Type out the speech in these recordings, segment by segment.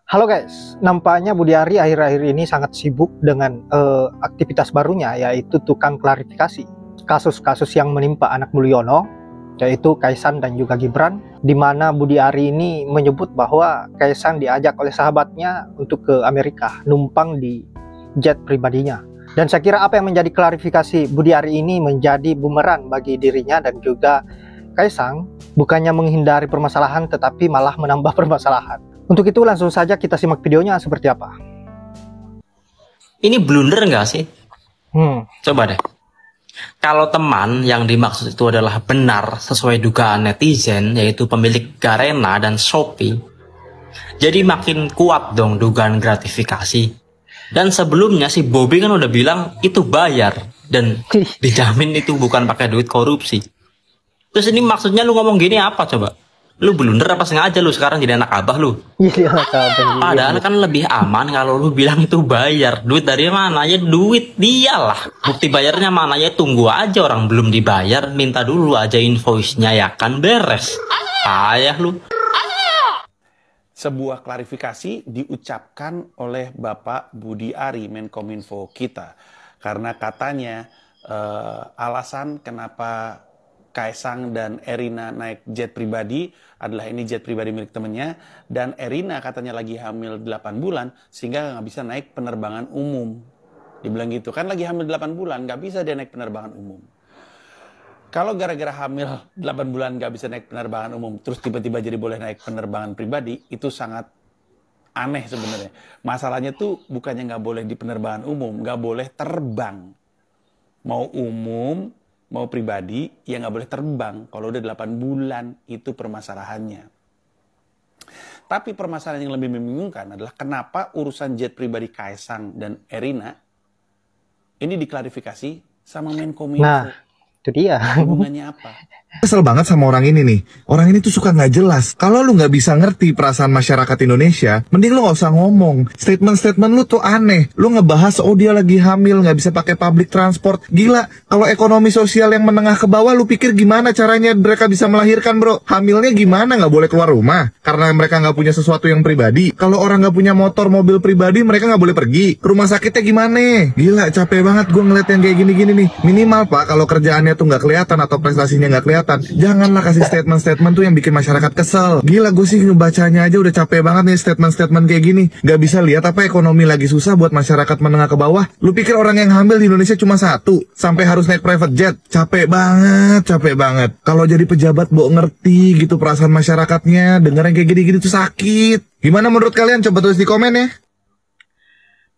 Halo guys, nampaknya Budi Ari akhir-akhir ini sangat sibuk dengan aktivitas barunya, yaitu tukang klarifikasi kasus-kasus yang menimpa anak Mulyono, yaitu Kaisang dan juga Gibran, di mana Budi Ari ini menyebut bahwa Kaisang diajak oleh sahabatnya untuk ke Amerika, numpang di jet pribadinya. Dan saya kira apa yang menjadi klarifikasi Budi Ari ini menjadi bumerang bagi dirinya dan juga Kaisang, bukannya menghindari permasalahan tetapi malah menambah permasalahan. Untuk itu langsung saja kita simak videonya seperti apa. Ini blunder nggak sih? Coba deh. Kalau teman yang dimaksud itu adalah benar sesuai dugaan netizen, yaitu pemilik Garena dan Shopee, jadi makin kuat dong dugaan gratifikasi. Dan sebelumnya si Bobby kan udah bilang itu bayar dan dijamin itu bukan pakai duit korupsi. Terus ini maksudnya lu ngomong gini apa coba? Lu blunder apa sengaja lu sekarang jadi anak abah lu? Iya, Padahal kan lebih aman kalau lu bilang itu bayar. Duit dari mana? Ya duit dialah. Bukti bayarnya mana? Ya tunggu aja orang belum dibayar, minta dulu aja invoice-nya ya kan beres. Ayah lu. Sebuah klarifikasi diucapkan oleh Bapak Budi Ari, Menkominfo kita. Karena katanya alasan kenapa Kaisang dan Erina naik jet pribadi adalah ini jet pribadi milik temennya, dan Erina katanya lagi hamil 8 bulan sehingga nggak bisa naik penerbangan umum. Dibilang gitu, kan lagi hamil 8 bulan nggak bisa dia naik penerbangan umum. Kalau gara-gara hamil 8 bulan nggak bisa naik penerbangan umum terus tiba-tiba jadi boleh naik penerbangan pribadi, itu sangat aneh sebenarnya. Masalahnya tuh bukannya nggak boleh di penerbangan umum, nggak boleh terbang. Mau umum mau pribadi, ya nggak boleh terbang. Kalau udah 8 bulan, itu permasalahannya. Tapi permasalahan yang lebih membingungkan adalah kenapa urusan jet pribadi Kaisang dan Erina ini diklarifikasi sama Menkominfo. Nah, itu dia. Hubungannya apa? Kesel banget sama orang ini nih. Orang ini tuh suka nggak jelas. Kalau lu nggak bisa ngerti perasaan masyarakat Indonesia, mending lu nggak usah ngomong. Statement-statement lu tuh aneh. Lu ngebahas oh dia lagi hamil, nggak bisa pakai public transport. Gila, kalau ekonomi sosial yang menengah ke bawah, lu pikir gimana caranya mereka bisa melahirkan, bro? Hamilnya gimana? Nggak boleh keluar rumah karena mereka nggak punya sesuatu yang pribadi. Kalau orang nggak punya motor, mobil pribadi, mereka nggak boleh pergi. Rumah sakitnya gimana? Gila, capek banget gue ngeliat yang kayak gini-gini nih. Minimal pak, kalau kerjaannya tuh nggak kelihatan atau prestasinya nggak kelihatan, janganlah kasih statement-statement tuh yang bikin masyarakat kesel. Gila, gue sih ngebacanya aja udah capek banget nih statement-statement kayak gini. Gak bisa lihat apa ekonomi lagi susah buat masyarakat menengah ke bawah. Lu pikir orang yang hamil di Indonesia cuma satu sampai harus naik private jet? Capek banget, capek banget. Kalau jadi pejabat bo ngerti gitu perasaan masyarakatnya. Denger yang kayak gini-gini tuh sakit. Gimana menurut kalian? Coba tulis di komen ya.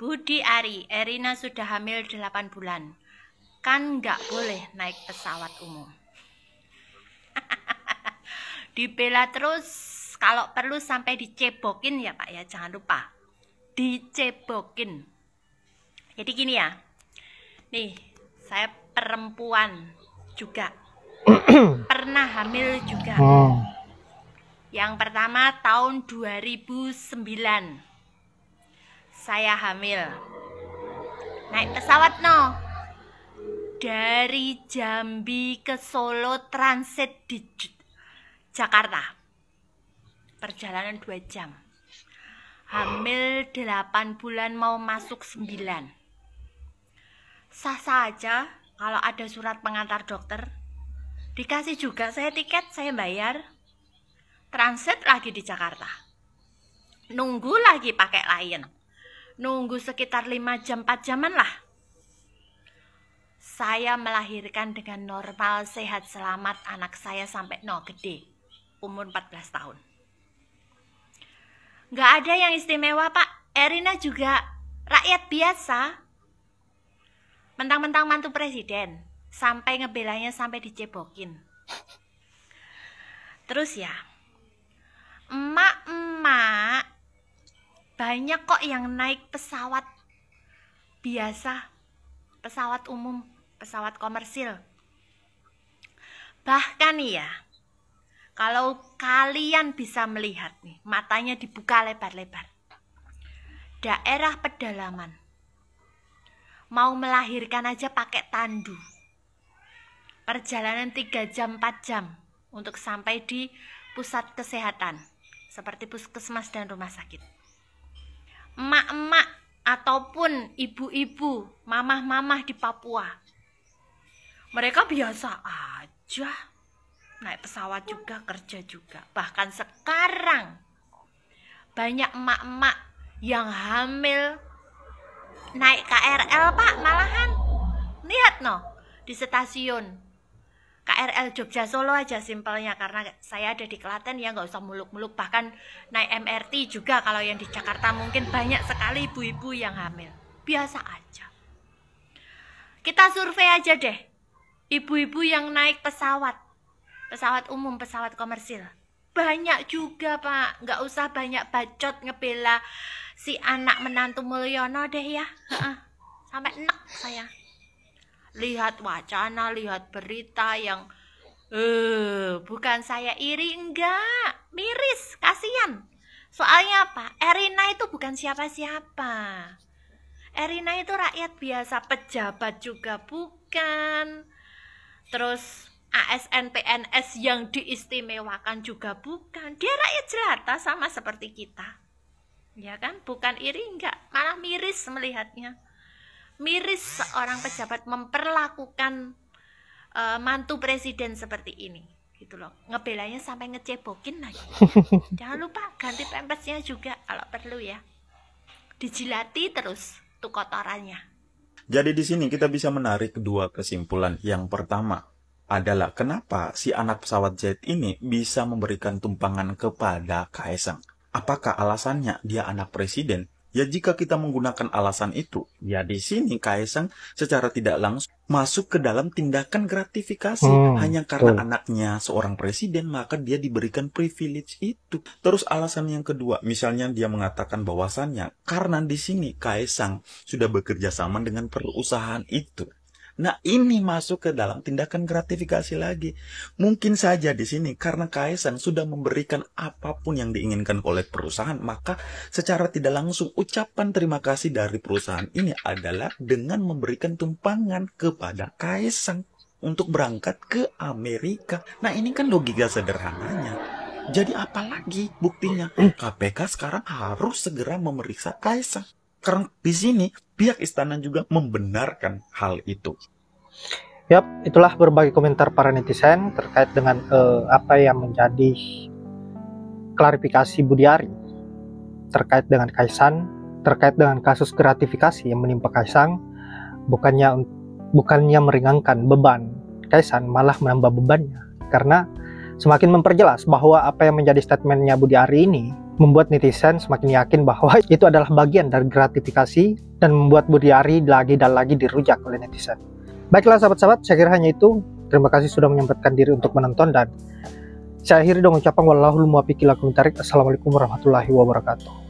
Budi Ari, Erina sudah hamil 8 bulan. Kan nggak boleh naik pesawat umum. Dibela terus, kalau perlu sampai dicebokin ya Pak ya, jangan lupa dicebokin. Jadi gini ya, nih saya perempuan juga, pernah hamil juga. Yang pertama tahun 2009 saya hamil, naik pesawat dari Jambi ke Solo, transit di Jakarta, perjalanan 2 jam. Hamil 8 bulan mau masuk 9. Sah-sah aja kalau ada surat pengantar dokter. Dikasih juga saya tiket, saya bayar. Transit lagi di Jakarta. Nunggu lagi pakai Lion. Nunggu sekitar 5 jam, 4 jaman lah. Saya melahirkan dengan normal, sehat, selamat. Anak saya sampai gede, umur 14 tahun. Nggak ada yang istimewa Pak. Erina juga rakyat biasa. Mentang-mentang mantu presiden, sampai ngebelanya sampai dicebokin. Terus ya, emak-emak banyak kok yang naik pesawat biasa, pesawat umum, pesawat komersil. Bahkan ya, kalau kalian bisa melihat nih, matanya dibuka lebar-lebar. Daerah pedalaman, mau melahirkan aja pakai tandu. Perjalanan 3 jam, 4 jam untuk sampai di pusat kesehatan, seperti puskesmas dan rumah sakit. emak-emak ataupun ibu-ibu, mamah-mamah di Papua. Mereka biasa aja, naik pesawat juga, kerja juga. Bahkan sekarang banyak emak-emak yang hamil naik KRL, Pak, malahan. Lihat no, di stasiun KRL Jogja Solo aja simpelnya, karena saya ada di Klaten ya, nggak usah muluk-muluk. Bahkan naik MRT juga, kalau yang di Jakarta mungkin banyak sekali ibu-ibu yang hamil. Biasa aja. Kita survei aja deh, ibu-ibu yang naik pesawat umum, pesawat komersil. Banyak juga, Pak. Nggak usah banyak bacot ngebela si anak menantu Mulyono deh ya. Sampai enek saya. Lihat wacana, lihat berita yang bukan saya iri, enggak, miris, kasihan. Soalnya apa? Erina itu bukan siapa-siapa. Erina itu rakyat biasa, pejabat juga bukan. Terus ASN PNS yang diistimewakan juga bukan. Dia rakyat jelata sama seperti kita. Ya kan? Bukan iri, enggak, malah miris melihatnya. Miris seorang pejabat memperlakukan mantu presiden seperti ini, gitu loh. Ngebelanya sampai ngecebokin lagi. Jangan lupa ganti pampasnya juga kalau perlu ya. Dijilati terus tuh kotorannya. Jadi di sini kita bisa menarik dua kesimpulan. Yang pertama adalah kenapa si anak pesawat jet ini bisa memberikan tumpangan kepada Kaesang. Apakah alasannya dia anak presiden? Ya jika kita menggunakan alasan itu, ya di sini Kaesang secara tidak langsung masuk ke dalam tindakan gratifikasi. Hanya karena anaknya seorang presiden, maka dia diberikan privilege itu. Terus alasan yang kedua, misalnya dia mengatakan bahwasannya karena di sini Kaesang sudah bekerja sama dengan perusahaan itu. Nah, ini masuk ke dalam tindakan gratifikasi lagi. Mungkin saja di sini karena Kaesang sudah memberikan apapun yang diinginkan oleh perusahaan, maka secara tidak langsung ucapan terima kasih dari perusahaan ini adalah dengan memberikan tumpangan kepada Kaesang untuk berangkat ke Amerika. Nah, ini kan logika sederhananya. Jadi apalagi buktinya? KPK sekarang harus segera memeriksa Kaesang. Karena di sini pihak istana juga membenarkan hal itu. Yap, itulah berbagai komentar para netizen terkait dengan apa yang menjadi klarifikasi Budi Ari terkait dengan Kaesang, terkait dengan kasus gratifikasi yang menimpa Kaesang. Bukannya meringankan beban Kaesang, malah menambah bebannya, karena semakin memperjelas bahwa apa yang menjadi statementnya Budi Ari ini membuat netizen semakin yakin bahwa itu adalah bagian dari gratifikasi dan membuat Budi Ari lagi dan lagi dirujak oleh netizen. Baiklah sahabat-sahabat, saya kira hanya itu. Terima kasih sudah menyempatkan diri untuk menonton, dan saya akhiri dengan ucapan wallahul muwaffiq ila aqwamit thoriq. Assalamualaikum warahmatullahi wabarakatuh.